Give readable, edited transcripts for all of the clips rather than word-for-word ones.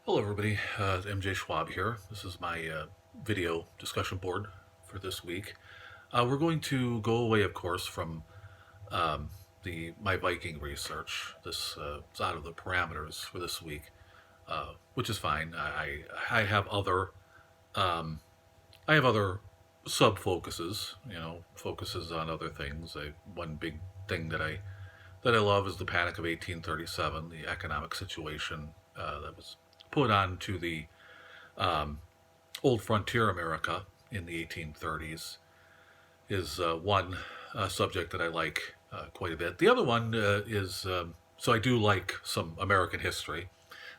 Hello, everybody. MJ Schwab here. This is my video discussion board for this week. We're going to go away, of course, from the my Viking research. This is out of the parameters for this week, which is fine. I have other um, I have other sub focuses. Focuses on other things. One big thing that I love is the Panic of 1837, the economic situation that was put onto the um, old frontier America in the 1830s is one subject that I like quite a bit. The other one is so I do like some American history.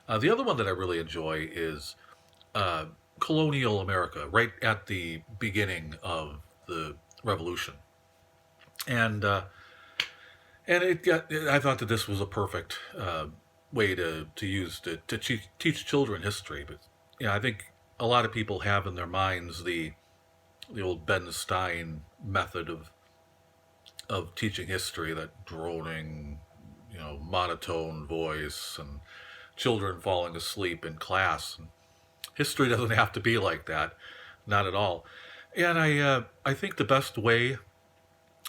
The other one that I really enjoy is uh, colonial America, right at the beginning of the Revolution, and I thought that this was a perfect way to use to teach children history. But I think a lot of people have in their minds the old Ben Stein method of teaching history, that droning, monotone voice and children falling asleep in class. And history doesn't have to be like that, not at all. And I think the best way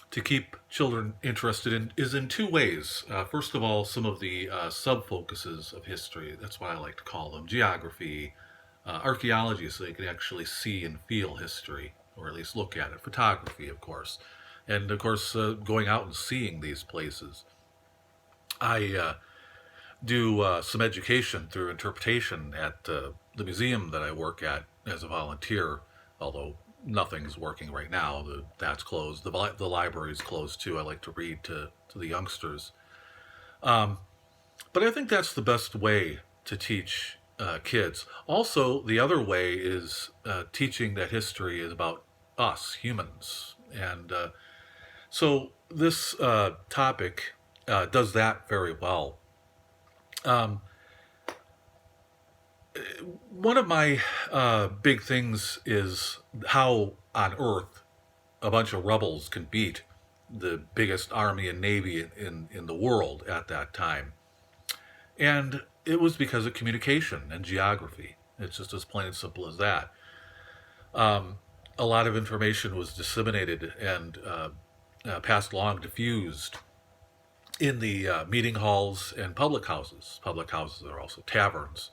to keep children interested in is in two ways. First of all, some of the sub focuses of history. That's what I like to call them: geography, archaeology, so they can actually see and feel history, or at least look at it. Photography, of course, and of course, going out and seeing these places. I do some education through interpretation at the museum that I work at as a volunteer, although nothing's working right now. That's closed. The library's closed too. I like to read to the youngsters. Um, but I think that's the best way to teach kids. Also, the other way is teaching that history is about us, humans. And so this topic does that very well. Um, One of my big things is how on Earth a bunch of rebels can beat the biggest army and navy in the world at that time. And it was because of communication and geography. It's just as plain and simple as that. Um, a lot of information was disseminated and passed along, diffused in the meeting halls and public houses. Public houses are also taverns.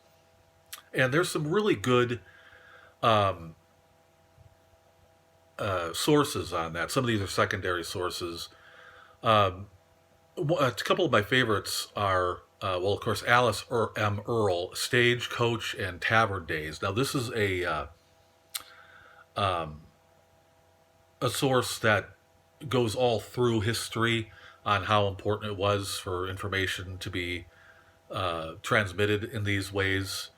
And there's some really good um, sources on that. Some of these are secondary sources. Um, a couple of my favorites are, well, of course, Alice M. Earle, Stagecoach and Tavern Days. Now, this is um, a source that goes all through history on how important it was for information to be transmitted in these ways.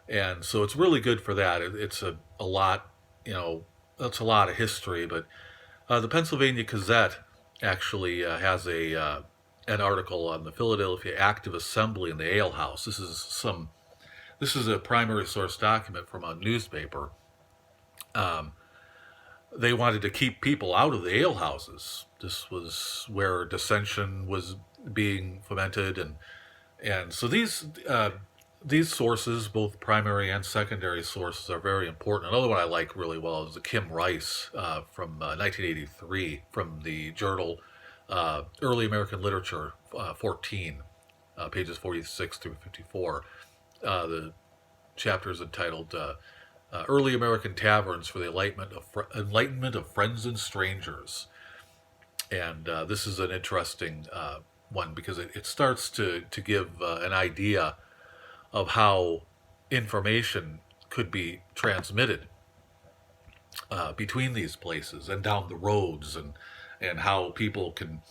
And so it's really good for that. It's a lot, that's a lot of history. But the Pennsylvania Gazette actually has an article on the Philadelphia Active Assembly in the Ale House. This is a primary source document from a newspaper. Um, they wanted to keep people out of the ale houses. This was where dissension was being fomented, and so these sources, both primary and secondary sources, are very important. Another one I like really well is the Kim Rice from 1983 from the journal Early American Literature 14, pages 46 through 54. The chapter is entitled Early American Taverns for the Enlightenment of Friends and Strangers. And this is an interesting one because it starts to give an idea of how information could be transmitted between these places and down the roads, and how people can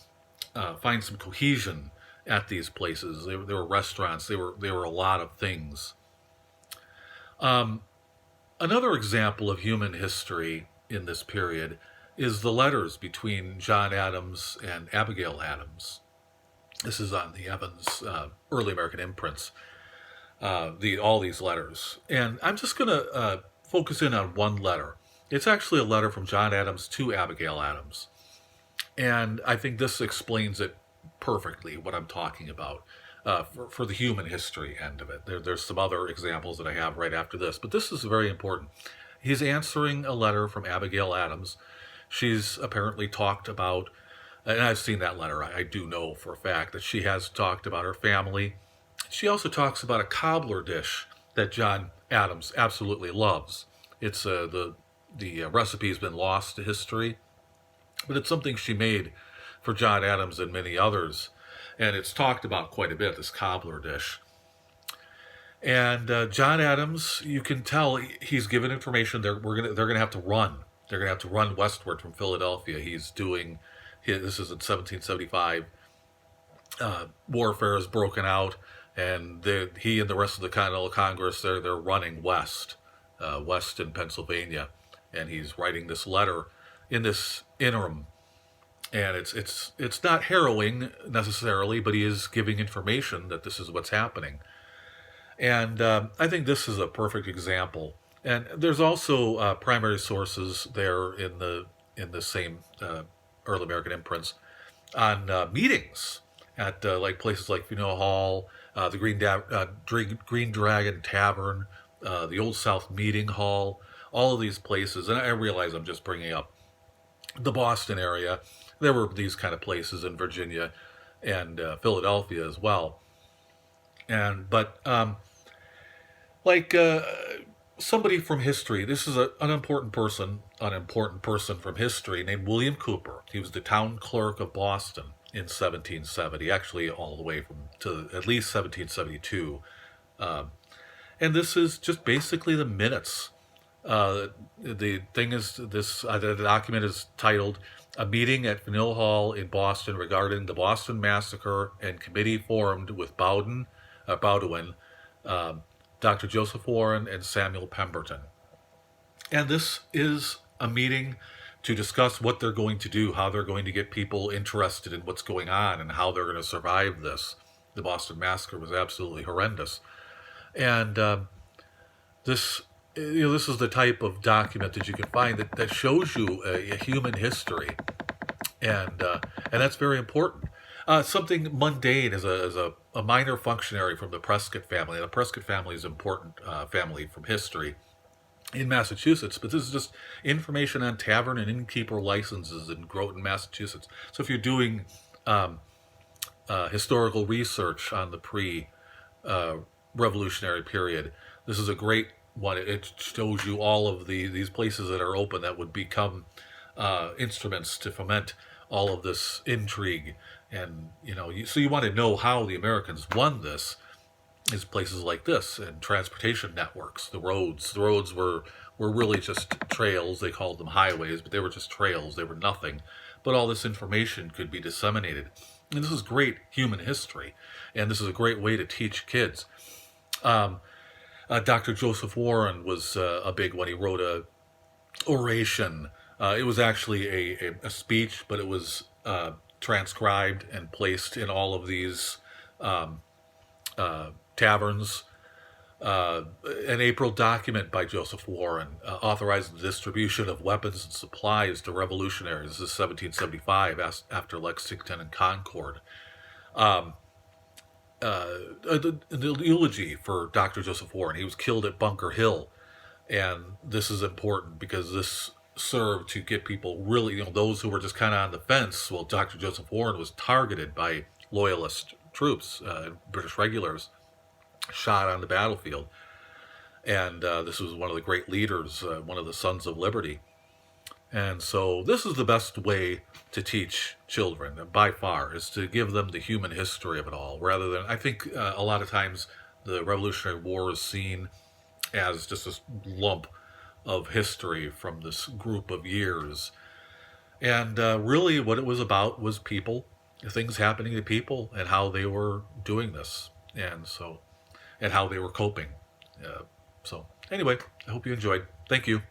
find some cohesion at these places. There were restaurants. There were a lot of things. Um, Another example of human history in this period is the letters between John Adams and Abigail Adams. This is on the Evans Early American Imprints. All these letters, and I'm just going to focus in on one letter. It's actually a letter from John Adams to Abigail Adams, and I think this explains it perfectly what I'm talking about. for the human history end of it. There's some other examples that I have right after this, but this is very important. He's answering a letter from Abigail Adams. She's apparently talked about, and I've seen that letter. I do know for a fact that she has talked about her family. She also talks about a cobbler dish that John Adams absolutely loves. It's the recipe's been lost to history, but it's something she made for John Adams and many others, and it's talked about quite a bit. This cobbler dish. And John Adams, you can tell he's given information. They're gonna have to run. They're gonna have to run westward from Philadelphia. He's doing. This is in 1775. Warfare has broken out, and he and the rest of the Continental Congress they're running west, west in Pennsylvania, and he's writing this letter in this interim. And it's not harrowing necessarily, but he is giving information that this is what's happening. And I think this is a perfect example. And there's also primary sources there in the same early American imprints on meetings at like places like Faneuil Hall, the Green Dragon Tavern, the Old South Meeting Hall, all of these places. And I realize I'm just bringing up the Boston area. There were these kind of places in Virginia and Philadelphia as well. But somebody from history. This is an important person from history named William Cooper. He was the town clerk of Boston in 1770, actually all the way to at least 1772. And this is just basically the minutes. The thing is, the document is titled "A Meeting at Faneuil Hall in Boston regarding the Boston Massacre and committee formed with Bowdoin, Dr. Joseph Warren, and Samuel Pemberton." And this is a meeting to discuss what they're going to do, how they're going to get people interested in what's going on, and how they're going to survive this. The Boston Massacre was absolutely horrendous. And this is the type of document that you can find that shows you a human history. And that's very important. Something mundane as a minor functionary from the Prescott family. The Prescott family is an important family from history in Massachusetts, but this is just information on tavern and innkeeper licenses in Groton, Massachusetts. So if you're doing historical research on the pre-revolutionary period, this is a great one. It shows you all of these places that are open that would become instruments to foment all of this intrigue. And, so you want to know how the Americans won this is places like this and transportation networks, the roads. The roads were really just trails. They called them highways, but they were just trails. They were nothing. But all this information could be disseminated. And this is great human history. And this is a great way to teach kids. Dr. Joseph Warren was a big one. He wrote a oration. It was actually a speech, but it was transcribed and placed in all of these taverns. An April document by Joseph Warren authorizing the distribution of weapons and supplies to revolutionaries. This is 1775, after Lexington and Concord. The eulogy for Dr. Joseph Warren. He was killed at Bunker Hill. And this is important because this served to get people really, those who were just kind of on the fence. Well, Dr. Joseph Warren was targeted by loyalist troops, British regulars, shot on the battlefield. And this was one of the great leaders, one of the Sons of Liberty. And so this is the best way to teach children, by far, is to give them the human history of it all, rather than, I think a lot of times the Revolutionary War is seen as just this lump of history from this group of years. And really what it was about was people, things happening to people, and how they were doing this, and how they were coping. So anyway, I hope you enjoyed. Thank you.